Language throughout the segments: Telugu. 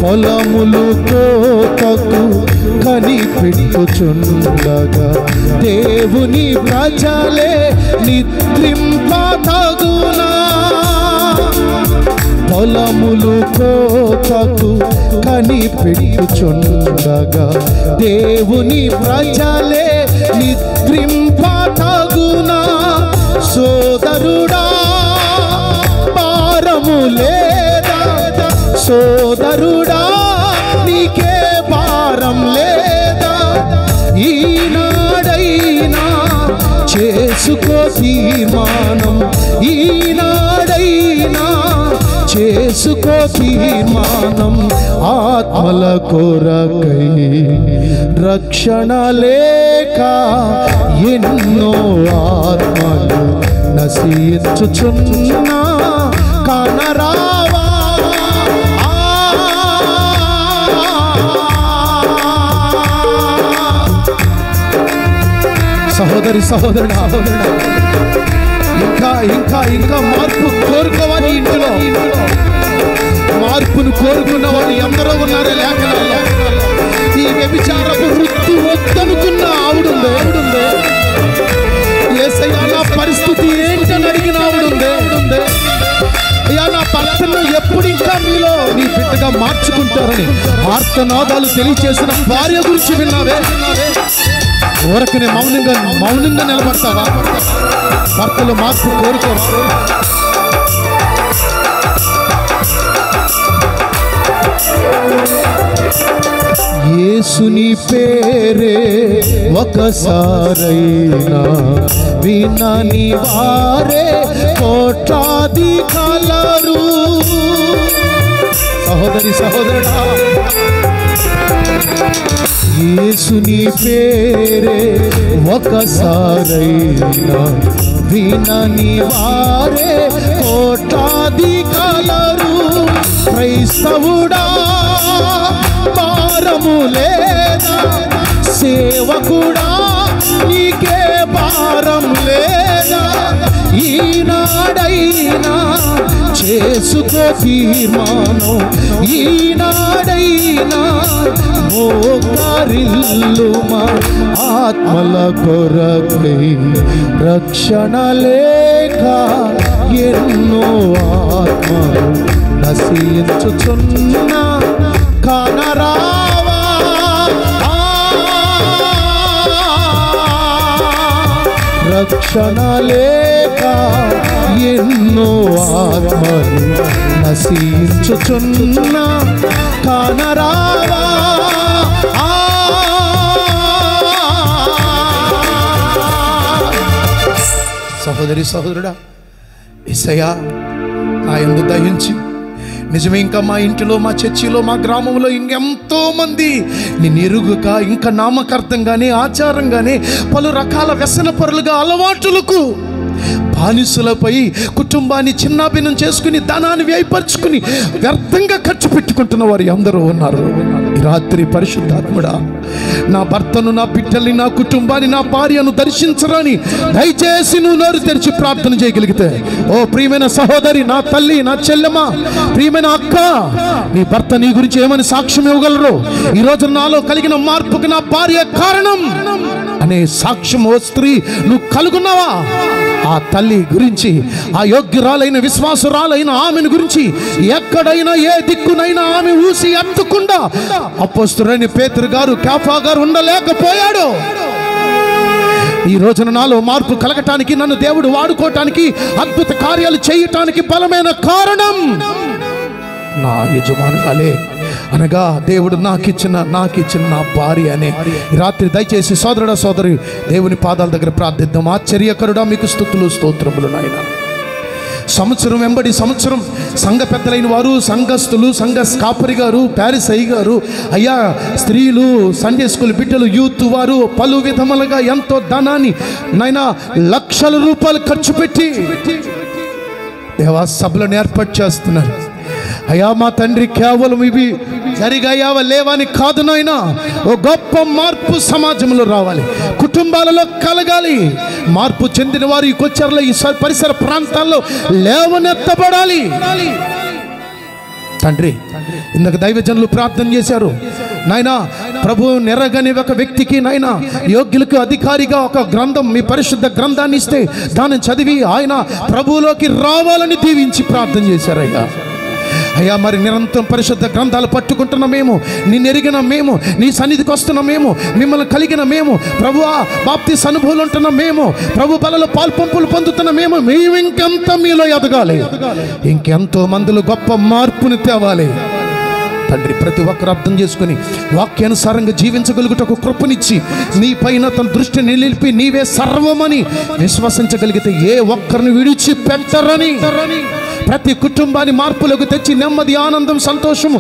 పొలములు కోతకు కనిపెట్టుచుండగా దేవుని ప్రజలే నిద్రింపతగునా. పొలములు కోతకు కనిపెట్టుచుండగా దేవుని ప్రజలే నిద్రింపతగునా. సోదరుడా భారము లేదా, సోదరుడా నీకే భారం లేదా, ఈనాడైనా చేసుకో తీర్మానం, ఈనాడైనా చేసుకో తీర్మానం. ఆత్మల కొరకై రక్షణ లేక ఎన్నో ఆత్మలు నశించుచున్నా కనరావా. సహోదరి సహోదరుడా, ఇంకా ఇంకా ఇంకా మార్పు కోరుకోవాలి. ఇంట్లో మార్పును కోరుకున్న వాళ్ళు ఎందరో ఉన్నారు లేఖనాల్లో. ఈ వ్యభిచారపు వృత్తి వద్దనుకున్న ఆవిడుందే, యేసయ్యా నా పరిస్థితి ఏంటని అడిగిన ఆవిడుందే. అయ్యా నా భర్తను ఎప్పుడు ఇంకా మీలో నీ బిడ్డగా మార్చుకుంటారని ఆర్తనాదాలు తెలియచేసిన భార్య గురించి విన్నావే. ఊరకనే మౌనంగా నిలబడతావా? భర్తలు మార్పు కోరుకోరు. యేసుని పేరే ఒకసారైనా వినని వారే కోట్లాది కలరు. సహోదరి సహోదరుడా, యేసుని పేరే ఒకసారైనా వినని వారే కోట్లాది కలరు. క్రైస్తవుడా భారము లేదా, సేవకుడా నీకే భారం లేదా, ఈనాడైనా చేసుకో తీర్మానం, ఈనాడైనా మోకరిల్లుమా. ఆత్మల కొరకై రక్షణ లేక ఎన్నో ఆత్మలు నశించుచున్నా కనరావా. రక్షణ లేక ఎన్నో ఆత్మలు నశించుచున్నా కనరావా. సహోదరి సహోదరుడా, యేసయ్యా నా యందు దయించి నిజమే ఇంకా మా ఇంటిలో, మా చర్చిలో, మా గ్రామంలో ఇంకెంతో మంది నేను ఎరుగుక ఇంకా నామకార్థంగానే ఆచారంగానే పలు రకాల వ్యసన పరులుగా అలవాటులకు బానిసలపై కుటుంబాన్ని చిన్నాభిన్నం చేసుకుని ధనాన్ని వ్యయపరుచుకుని వ్యర్థంగా ఖర్చు పెట్టుకుంటున్న వారు అందరూ ఉన్నారు. ఈ రాత్రి పరిశుద్ధాత్ముడా నా భర్తను, నా బిడ్డల్ని, నా కుటుంబాన్ని, నా భార్యను దర్శించరాని దయచేసి నువ్వు నోరు తెరిచి ప్రార్థన చేయగలిగితే, ఓ ప్రియమైన సహోదరి, నా తల్లి, నా చెల్లెమ్మ, ప్రియమైన అక్క, నీ భర్త నీ గురించి ఏమని సాక్ష్యం ఇవ్వగలరు? ఈరోజు నాలో కలిగిన మార్పుకు నా భార్య కారణం అనే సాక్ష్యం ఓ స్త్రీ నువ్వు కలుగున్నావా? ఆ తల్లి గురించి, ఆ యోగ్యురాలైన విశ్వాసురాలైన ఆమెను గురించి ఎక్కడైనా ఏ దిక్కునైనా ఆమె ఊసి ఎత్తకుండా అపోస్తలుడైన పేతురు గారు, కేఫా గారు ఉండలేకపోయాడు. ఈ రోజున నాలో మార్పు కలగటానికి, నన్ను దేవుడు వాడుకోవటానికి, అద్భుత కార్యాలు చేయటానికి బలమైన కారణం నా యజమానురాలే అనగా దేవుడు నాకిచ్చిన నా భార్య అనే. రాత్రి దయచేసి సోదరుడా సోదరి దేవుని పాదాల దగ్గర ప్రార్థిద్దాం. ఆశ్చర్యకరుడా మీకు స్తుతులు స్తోత్రములు నాయన. సంవత్సరం వెంబడి సంవత్సరం సంఘ పెద్దలైన వారు, సంఘస్థులు, సంఘ కాపరి గారు, ప్యారిసై గారు, అయ్యా స్త్రీలు, సండే స్కూల్ బిడ్డలు, యూత్ వారు పలు విధములుగా ఎంతో ధనాన్ని నాయన లక్షల రూపాయలు ఖర్చు పెట్టి దేవా సభలను ఏర్పాటు చేస్తున్నారు. అయ్యా మా తండ్రి, కేవలం ఇవి జరిగాయావా లేవని కాదు నాయనా, ఓ గొప్ప మార్పు సమాజంలో రావాలి, కుటుంబాలలో కలగాలి. మార్పు చెందిన వారు ఈ కొచ్చెర్ల, ఈ పరిసర ప్రాంతాల్లో లేవనెత్తబడాలి. తండ్రి, ఇందాక దైవజనులు ప్రార్థన చేశారు నాయనా, ప్రభు నెరగని ఒక వ్యక్తికి నాయనా యోగ్యులకు అధికారిగా ఒక గ్రంథం, మీ పరిశుద్ధ గ్రంథాన్ని ఇస్తే దాన్ని చదివి ఆయన ప్రభువులోకి రావాలని దీవించి ప్రార్థన చేశారయ్యా. అయ్యా, మరి నిరంతరం పరిశుద్ధ గ్రంథాలు పట్టుకుంటున్న మేము, నిన్ను ఎరిగిన మేము, నీ సన్నిధికి వస్తున్న మేము, మిమ్మల్ని కలిగిన మేము, ప్రభువా బాప్తిస్ అనుభవాలు ఉంటున్న మేము, ప్రభు బలలో పాల్పంపులు పొందుతున్న మేము ఇంకెంత మీలో ఎదగాలి, ఇంకెంతో మందిలో గొప్ప మార్పుని తేవాలి తండ్రి. ప్రతి ఒక్కరు అర్థం చేసుకుని వాక్యానుసారంగా జీవించగలుగుటకు కృపనిచ్చి నీ పైన తన దృష్టిని నిలిపి నీవే సర్వమని విశ్వసించగలిగితే ఏ ఒక్కరిని విడిచిపెట్టరని, ప్రతి కుటుంబాన్ని మార్పులకు తెచ్చి నెమ్మది, ఆనందం, సంతోషము,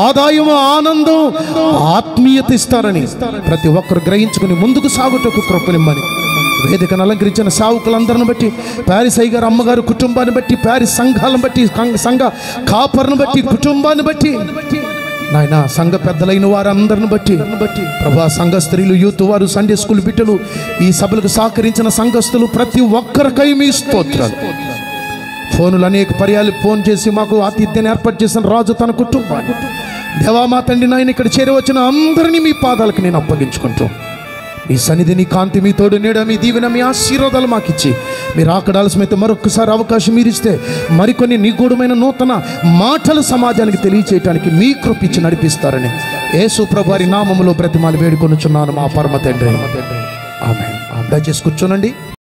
ఆదాయము, ఆనందం, ఆత్మీయత ఇస్తారని ప్రతి ఒక్కరు గ్రహించుకుని ముందుకు సాగుటకు కృపనిమ్మని వేదికను అలంకరించిన సావుకులందరిని బట్టి, ప్యారిస్ అయ్య గారు అమ్మగారు కుటుంబాన్ని బట్టి, ప్యారిస్ సంఘాలను బట్టి, సంఘ కాపర్ను బట్టి, కుటుంబాన్ని బట్టి నాయన, సంఘ పెద్దలైన వారందరిని బట్టి ప్రభా, సంఘ స్త్రీలు, యూత్ వారు, సండే స్కూల్ బిడ్డలు, ఈ సభలకు సహకరించిన సంఘస్థులు ప్రతి ఒక్కరికై మీ స్తోత్రాలు. ఫోనులు అనేక పర్యాలు ఫోన్ చేసి మాకు ఆతిథ్యాన్ని ఏర్పాటు చేసిన రాజు తన కుటుంబాన్ని, దేవా మా తండ్రి నాయన, ఇక్కడ చేరవచ్చిన అందరినీ మీ పాదాలకు నేను అప్పగించుకుంటూ, మీ సన్నిధి, నీ కాంతి, మీ తోడు నీడ, మీ దీవెన, మీ ఆశీర్వాదాలు మాకిచ్చి మీరు ఆకడాల్సిమైతే మరొకసారి అవకాశం మీరిస్తే మరికొన్ని నిగూఢమైన నూతన మాటలు సమాజానికి తెలియచేయటానికి మీ కృపిచ్చి నడిపిస్తారని యేసు ప్రభు వారి నామములో బ్రతిమాలి వేడుకొనుచున్నాను మా పరమ తండ్రి. ఆమేన్. దయచేసి కూర్చోనండి.